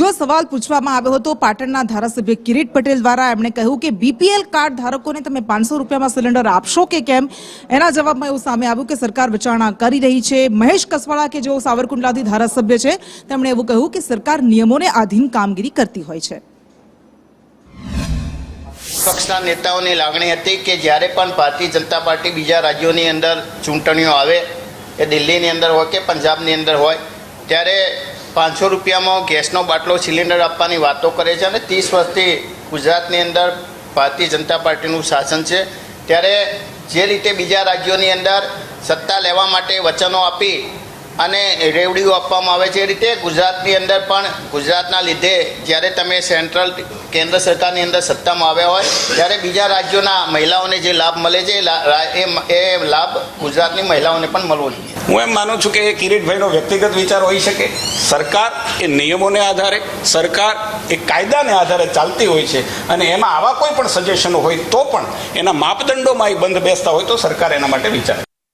બીજો સવાલ પૂછવામાં આવ્યો હતો પાટણના ધારાસભ્ય કિરીટ પટેલ દ્વારા। એમણે કહ્યું કે બીપીએલ કાર્ડ ધારકોને તમે 500 રૂપિયામાં સિલિન્ડર આપશો કે કેમ। એના જવાબમાં એવું સામે આવ્યું કે સરકાર વિચારણા કરી રહી છે। મહેશ કસવાળા કે જેઓ સાવરકુંડલાથી ધારાસભ્ય છે તેમણે એવું કહ્યું કે સરકાર નિયમોને આધીન કામગીરી કરતી હોય છે। પક્ષના નેતાઓની લાગણી હતી કે જ્યારે પણ ભારતીય જનતા પાર્ટી બીજા રાજ્યોની અંદર ચૂંટણીઓ આવે એ દિલ્હીની અંદર હોય કે પંજાબની અંદર હોય ત્યારે 500 રૂપિયામાં ગેસનો બાટલો સિલિન્ડર આપવાની વાતો કરે છે અને 30 વર્ષથી ગુજરાતની અંદર ભારતીય જનતા પાર્ટીનું શાસન છે। ત્યારે જે રીતે બીજા રાજ્યોની અંદર સત્તા લેવા માટે વચનો આપી અને રેવડીઓ આપવામાં આવે છે એ રીતે ગુજરાતની અંદર પણ ગુજરાતના લીધે જ્યારે તમે સેન્ટ્રલ કેન્દ્ર સરકારની અંદર સત્તામાં આવ્યા હોય ત્યારે બીજા રાજ્યોના મહિલાઓને જે લાભ મળે છે એ લાભ ગુજરાતની મહિલાઓને પણ મળવો જોઈએ। હું એમ માનું છું કે એ કિરીટભાઈનો વ્યક્તિગત વિચાર હોઈ શકે। સરકાર એ નિયમોને આધારે, સરકાર એ કાયદાને આધારે ચાલતી હોય છે અને એમાં આવા કોઈ પણ સજેશનો હોય તો પણ એના માપદંડોમાં એ બંધ બેસતા હોય તો સરકાર એના માટે વિચારે।